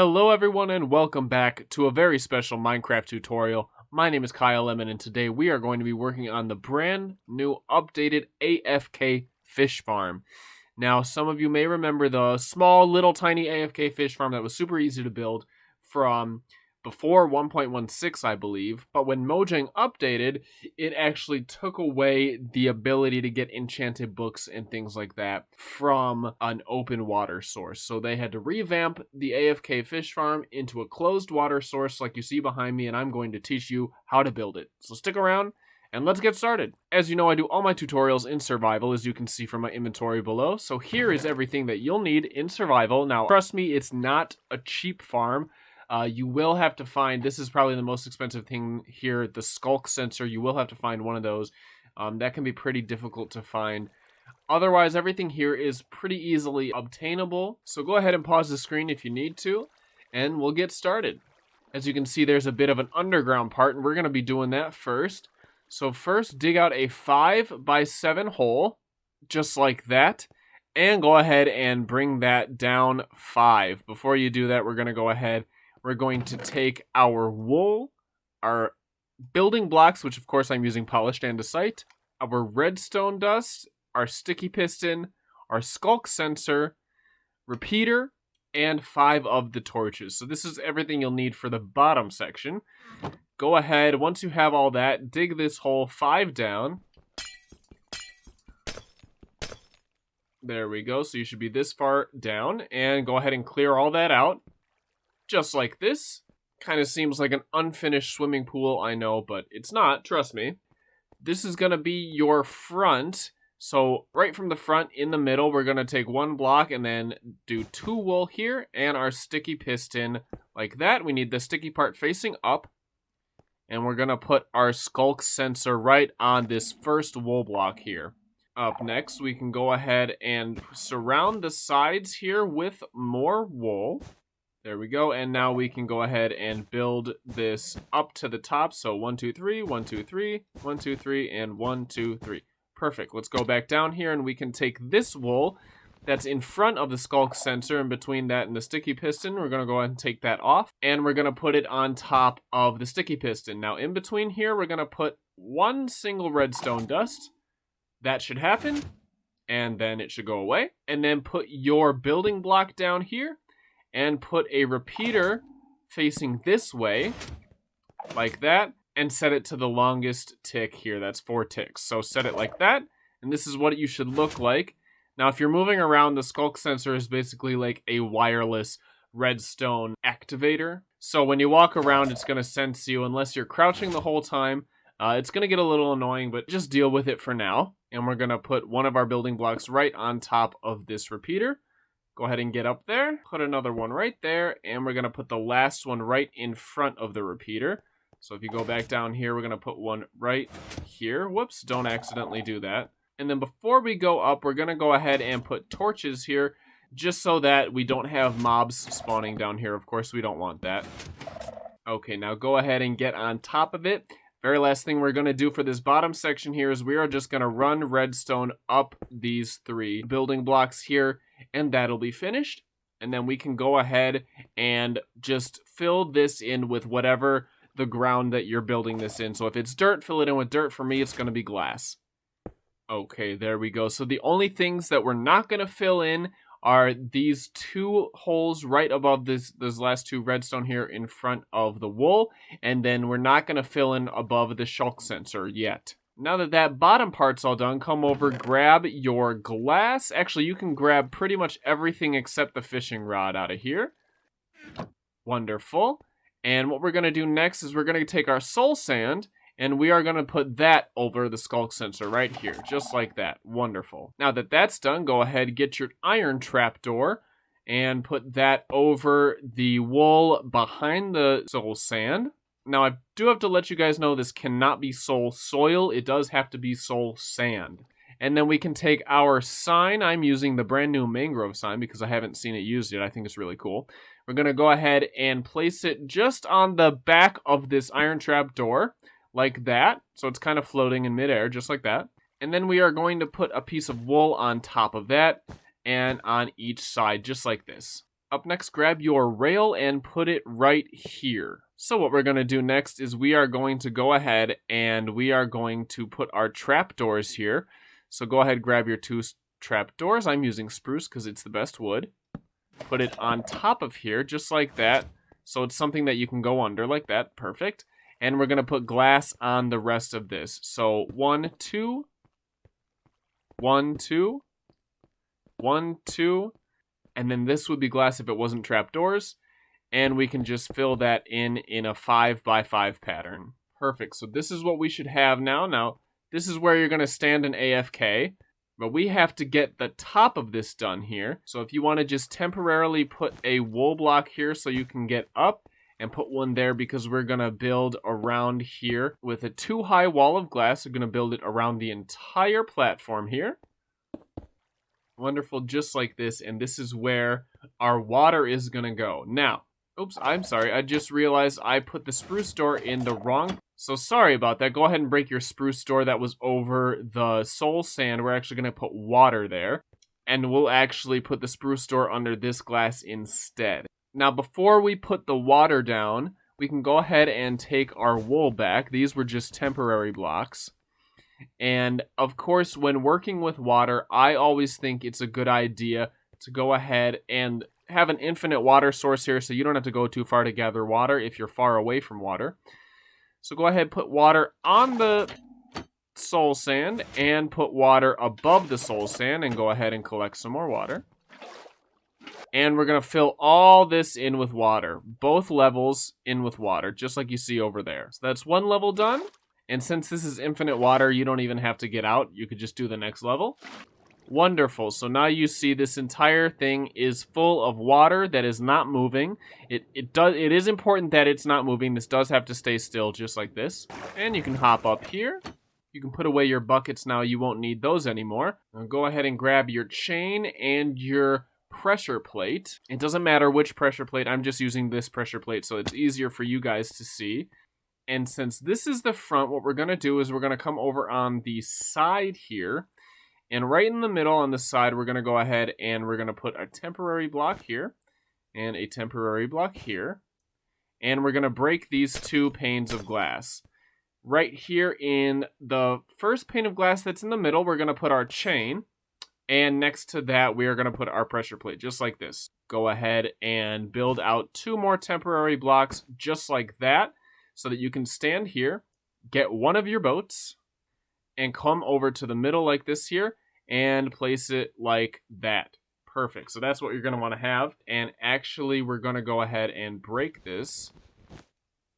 Hello everyone and welcome back to a very special Minecraft tutorial. My name is Kyle Lemon and today we are going to be working on the brand new updated AFK fish farm. Now some of you may remember the small little tiny AFK fish farm that was super easy to build from before 1.16 I believe, but when Mojang updated, it actually took away the ability to get enchanted books and things like that from an open water source. So they had to revamp the AFK fish farm into a closed water source like you see behind me, and I'm going to teach you how to build it. So stick around and let's get started. As you know, I do all my tutorials in survival, as you can see from my inventory below. So here is everything that you'll need in survival. Now, trust me, it's not a cheap farm. You will have to find, this is probably the most expensive thing here, the skulk sensor. You will have to find one of those. That can be pretty difficult to find. Otherwise, everything here is pretty easily obtainable. So go ahead and pause the screen if you need to, and we'll get started. As you can see, there's a bit of an underground part, and we're going to be doing that first. So first, dig out a 5x7 hole, just like that. And go ahead and bring that down 5. Before you do that, we're going to go ahead. We're going to take our wool, our building blocks, which of course I'm using polished andesite, our redstone dust, our sticky piston, our skulk sensor, repeater, and 5 of the torches. So this is everything you'll need for the bottom section. Go ahead, once you have all that, dig this hole 5 down. There we go, so you should be this far down, and go ahead and clear all that out. Just like this. Kind of seems like an unfinished swimming pool, I know, but it's not, trust me. This is going to be your front. So right from the front, in the middle, we're going to take 1 block and then do 2 wool here and our sticky piston like that. We need the sticky part facing up. And we're going to put our skulk sensor right on this first wool block here. Up next, we can go ahead and surround the sides here with more wool. There we go, and now we can go ahead and build this up to the top. So 1, 2, 3, 1, 2, 3, 1, 2, 3, and 1, 2, 3. Perfect. Let's go back down here, and we can take this wool that's in front of the skulk sensor, and between that and the sticky piston, we're going to go ahead and take that off, and we're going to put it on top of the sticky piston. Now, in between here, we're going to put 1 single redstone dust. That should happen, and then it should go away. And then put your building block down here, and put a repeater facing this way, like that, and set it to the longest tick here. That's 4 ticks. So set it like that, and this is what you should look like. Now, if you're moving around, the skulk sensor is basically like a wireless redstone activator. So when you walk around, it's going to sense you unless you're crouching the whole time. It's going to get a little annoying, but just deal with it for now. And we're going to put one of our building blocks right on top of this repeater. Go ahead and get up there, put another one right there, and we're going to put the last one right in front of the repeater. So if you go back down here, we're going to put one right here. Whoops, don't accidentally do that. And then before we go up, we're going to go ahead and put torches here, just so that we don't have mobs spawning down here. Of course, we don't want that. Okay, now go ahead and get on top of it. Very last thing we're going to do for this bottom section here is we are just going to run redstone up these 3 building blocks here, and that'll be finished. And then we can go ahead and just fill this in with whatever the ground that you're building this in. So if it's dirt, fill it in with dirt. For me, it's going to be glass. Okay, there we go. So the only things that we're not going to fill in are these 2 holes right above those last 2 redstone here in front of the wool. And then we're not going to fill in above the skulk sensor yet. Now that that bottom part's all done, come over, grab your glass. Actually, you can grab pretty much everything except the fishing rod out of here. Wonderful. And what we're going to do next is we're going to take our soul sand, and we are going to put that over the skulk sensor right here, just like that. Wonderful. Now that that's done, go ahead, get your iron trapdoor, and put that over the wool behind the soul sand. Now, I do have to let you guys know this cannot be soul soil. It does have to be soul sand. And then we can take our sign. I'm using the brand new mangrove sign because I haven't seen it used yet. I think it's really cool. We're going to go ahead and place it just on the back of this iron trap door, like that. So it's kind of floating in midair, just like that. And then we are going to put a piece of wool on top of that and on each side, just like this. Up next, grab your rail and put it right here. So what we're going to do next is we are going to go ahead and we are going to put our trapdoors here. So go ahead, grab your 2 trapdoors. I'm using spruce because it's the best wood. Put it on top of here, just like that. So it's something that you can go under like that. Perfect. And we're going to put glass on the rest of this. So 1, 2, 1, 2, 1, 2. And then this would be glass if it wasn't trapdoors. And we can just fill that in a 5x5 pattern. Perfect. So this is what we should have now. Now, this is where you're going to stand in AFK. But we have to get the top of this done here. So if you want to just temporarily put a wool block here so you can get up, and put one there because we're going to build around here with a 2-high wall of glass. We're going to build it around the entire platform here. Wonderful, just like this. And this is where our water is going to go. Now, oops, I'm sorry. I just realized I put the spruce door in the wrong. So sorry about that. Go ahead and break your spruce door that was over the soul sand. We're actually going to put water there. And we'll actually put the spruce door under this glass instead. Now, before we put the water down, we can go ahead and take our wool back. These were just temporary blocks. And, of course, when working with water, I always think it's a good idea to go ahead and have an infinite water source here so you don't have to go too far to gather water if you're far away from water. So go ahead and put water on the soul sand and put water above the soul sand and go ahead and collect some more water. And we're going to fill all this in with water. Both levels in with water, just like you see over there. So that's one level done. And since this is infinite water, you don't even have to get out. You could just do the next level. Wonderful. So now you see this entire thing is full of water that is not moving. It is important that it's not moving. This does have to stay still, just like this. And you can hop up here. You can put away your buckets now. You won't need those anymore. Now go ahead and grab your chain and your pressure plate. It doesn't matter which pressure plate. I'm just using this pressure plate so it's easier for you guys to see. And since this is the front, what we're going to do is we're going to come over on the side here. And right in the middle on the side, we're going to go ahead and we're going to put a temporary block here and a temporary block here. And we're going to break these 2 panes of glass. Right here in the first pane of glass that's in the middle, we're going to put our chain. And next to that, we are going to put our pressure plate, just like this. Go ahead and build out 2 more temporary blocks, just like that, so that you can stand here, get one of your boats, and come over to the middle like this here, and place it like that. Perfect. So that's what you're going to want to have. And actually, we're going to go ahead and break this.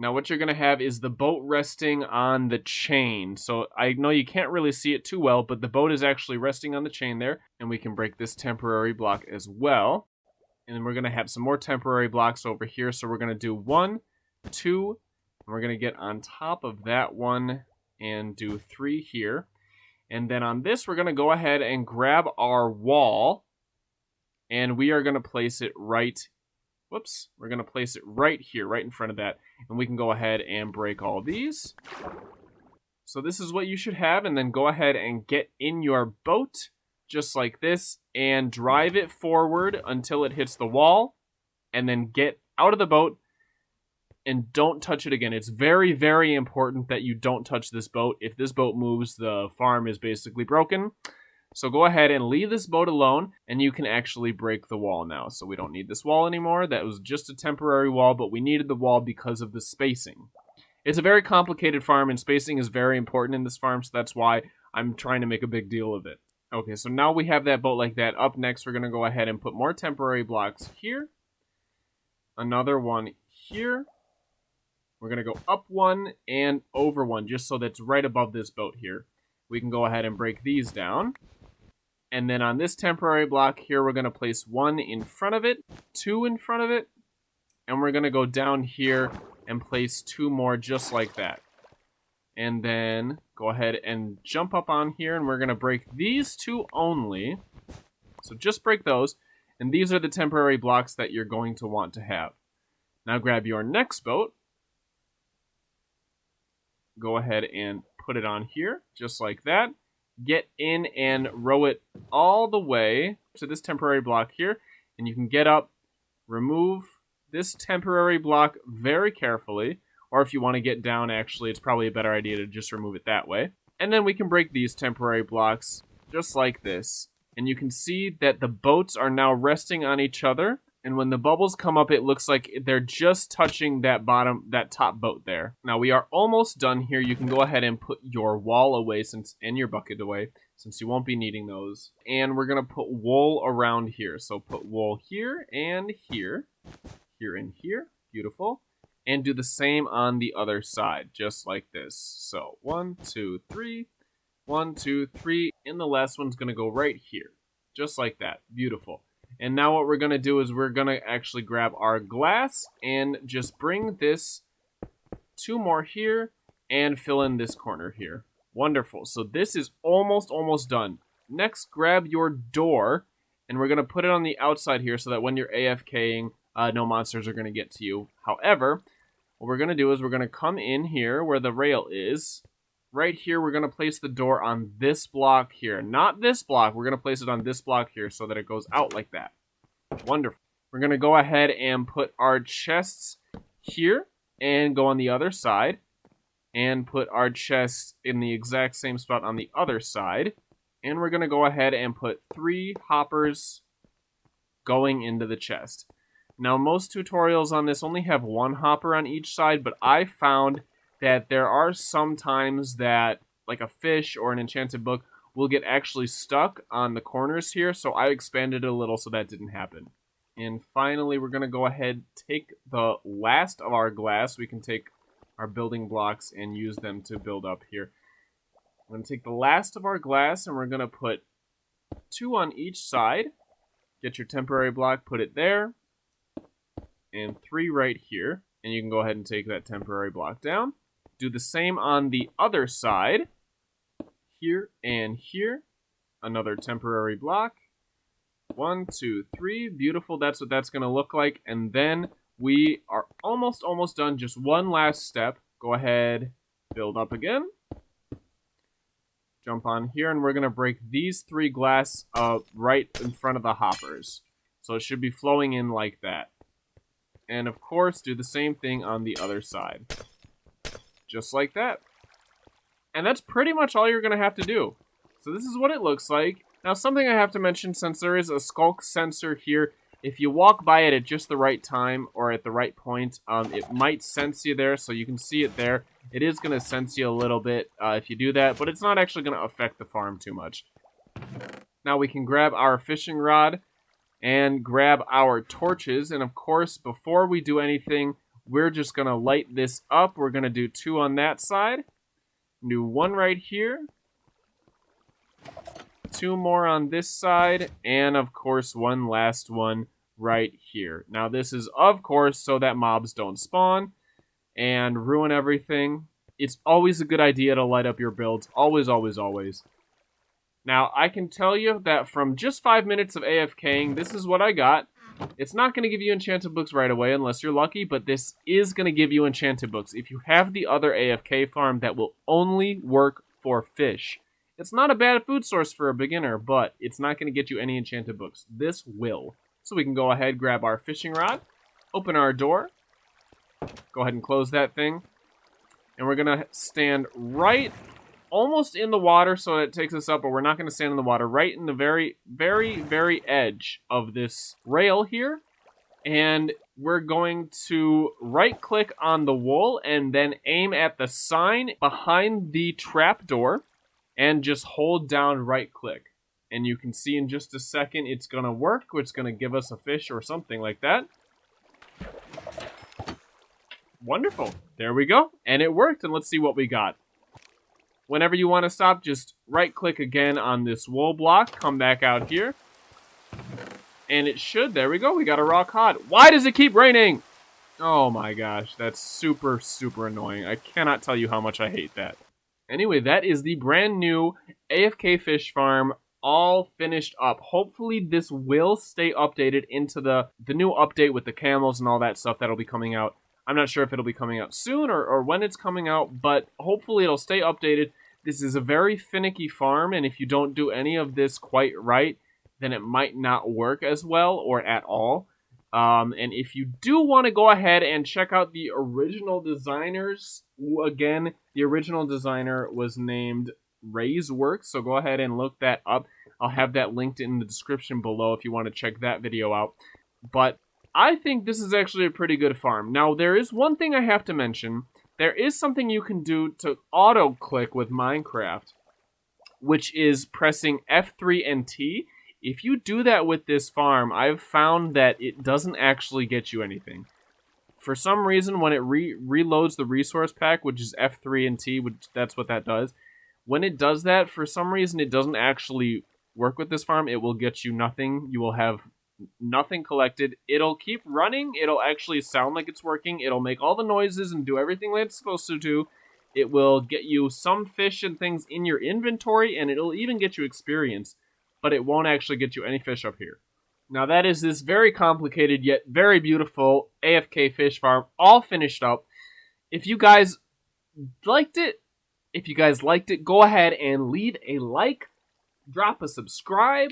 Now what you're going to have is the boat resting on the chain. So I know you can't really see it too well, but the boat is actually resting on the chain there. And we can break this temporary block as well. And then we're going to have some more temporary blocks over here. So we're going to do 1, 2, and we're going to get on top of that one and do 3 here. And then on this, we're going to go ahead and grab our wall. And we are going to place it right we're going to place it right here, right in front of that. And we can go ahead and break all these. So this is what you should have. And then go ahead and get in your boat, just like this, and drive it forward until it hits the wall. And then get out of the boat and don't touch it again. It's very, very important that you don't touch this boat. If this boat moves, the farm is basically broken. So go ahead and leave this boat alone, and you can actually break the wall now. So we don't need this wall anymore. That was just a temporary wall, but we needed the wall because of the spacing. It's a very complicated farm, and spacing is very important in this farm, so that's why I'm trying to make a big deal of it. Okay, so now we have that boat like that. Up next, we're going to go ahead and put more temporary blocks here. Another one here. We're going to go up 1 and over 1, just so that's right above this boat here. We can go ahead and break these down. And then on this temporary block here, we're going to place 1 in front of it, 2 in front of it, and we're going to go down here and place 2 more just like that. And then go ahead and jump up on here, and we're going to break these 2 only. So just break those, and these are the temporary blocks that you're going to want to have. Now grab your next boat. Go ahead and put it on here, just like that. Get in and row it all the way to this temporary block here, and you can get up remove this temporary block very carefully. Or if you want to get down, actually, it's probably a better idea to just remove it that way. And then we can break these temporary blocks just like this. And you can see that the boats are now resting on each other. And when the bubbles come up, it looks like they're just touching that top boat there. Now we are almost done here. You can go ahead and put your wall away and your bucket away, since you won't be needing those. And we're gonna put wool around here. So put wool here and here, here and here, beautiful. And do the same on the other side, just like this. So 1, 2, 3, 1, 2, 3, and the last one's gonna go right here, just like that, beautiful. And now what we're gonna do is we're gonna actually grab our glass and just bring this 2 more here and fill in this corner here. Wonderful, so this is almost done. Next, grab your door, and we're gonna put it on the outside here so that when you're AFKing, no monsters are gonna get to you. However, what we're going to do is we're going to come in here where the rail is. Right here, we're going to place the door on this block here. Not this block. We're going to place it on this block here so that it goes out like that. Wonderful. We're going to go ahead and put our chests here and go on the other side. And put our chests in the exact same spot on the other side. And we're going to go ahead and put 3 hoppers going into the chest. Now, most tutorials on this only have 1 hopper on each side, but I found that there are some times that, like a fish or an enchanted book, will get actually stuck on the corners here, so I expanded it a little so that didn't happen. And finally, we're going to go ahead, take the last of our glass. We can take our building blocks and use them to build up here. I'm going to take the last of our glass, and we're going to put 2 on each side. Get your temporary block, put it there. And 3 right here, and you can go ahead and take that temporary block down. Do the same on the other side, here and here. Another temporary block. 1, 2, 3, beautiful. That's what that's going to look like. And then we are almost done. Just one last step. Go ahead, build up again. Jump on here, and we're going to break these 3 glass right in front of the hoppers. So it should be flowing in like that. And of course, do the same thing on the other side. Just like that. And that's pretty much all you're going to have to do. So this is what it looks like. Now, something I have to mention, since there is a skulk sensor here, if you walk by it at just the right time or at the right point, it might sense you there, so you can see it there. It is going to sense you a little bit if you do that, but it's not actually going to affect the farm too much. Now we can grab our fishing rod and grab our torches, and of course, before we do anything, we're just gonna light this up. We're gonna do 2 on that side, do 1 right here, 2 more on this side, and of course, 1 last one right here. Now this is, of course, so that mobs don't spawn and ruin everything. It's always a good idea to light up your builds, always. Now, I can tell you that from just 5 minutes of AFKing, this is what I got. It's not going to give you enchanted books right away unless you're lucky, but this is going to give you enchanted books. If you have the other AFK farm, that will only work for fish. It's not a bad food source for a beginner, but it's not going to get you any enchanted books. This will. So we can go ahead, grab our fishing rod, open our door, go ahead and close that thing, and we're going to stand right almost in the water so that it takes us up, but we're not going to stand in the water, right in the very edge of this rail here. And we're going to right click on the wool and then aim at the sign behind the trapdoor and just hold down right click. And you can see in just a second it's going to work. It's going to give us a fish or something like that. Wonderful. There we go. And it worked. And let's see what we got. Whenever you want to stop, just right-click again on this wool block. Come back out here. And it should. There we go. We got a raw cod. Why does it keep raining? Oh my gosh. That's super annoying. I cannot tell you how much I hate that. Anyway, that is the brand new AFK fish farm all finished up. Hopefully this will stay updated into the new update with the camels and all that stuff that'll be coming out. I'm not sure if it'll be coming out soon or when it's coming out, but hopefully it'll stay updated. This is a very finicky farm, and if you don't do any of this quite right, then it might not work as well or at all. And if you do want to go ahead and check out the original designers, again, the original designer was named Ray's Works, so go ahead and look that up. I'll have that linked in the description below if you want to check that video out. But I think this is actually a pretty good farm. Now, there is one thing I have to mention. There is something you can do to auto-click with Minecraft, which is pressing F3 and T. If you do that with this farm, I've found that it doesn't actually get you anything. For some reason, when it reloads the resource pack, which is F3 and T, which that's what that does, when it does that, for some reason, it doesn't actually work with this farm. It will get you nothing. You will have nothing collected. It'll keep running. It'll actually sound like it's working. It'll make all the noises and do everything that it's supposed to do. It will get you some fish and things in your inventory, and it'll even get you experience, but it won't actually get you any fish up here. Now that is this very complicated yet very beautiful AFK fish farm, all finished up. If you guys liked it, go ahead and leave a like, drop a subscribe,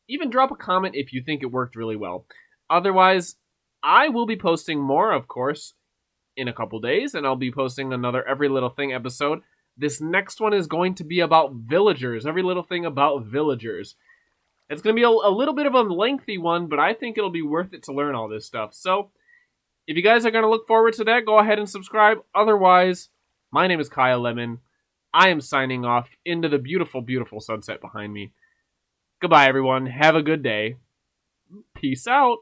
even drop a comment if you think it worked really well. Otherwise, I will be posting more, of course, in a couple days, and I'll be posting another Every Little Thing episode. This next one is going to be about villagers, every little thing about villagers. It's going to be a little bit of a lengthy one, but I think it'll be worth it to learn all this stuff. So, if you guys are going to look forward to that, go ahead and subscribe. Otherwise, my name is Kyle Lemon. I am signing off into the beautiful, beautiful sunset behind me. Goodbye, everyone. Have a good day. Peace out.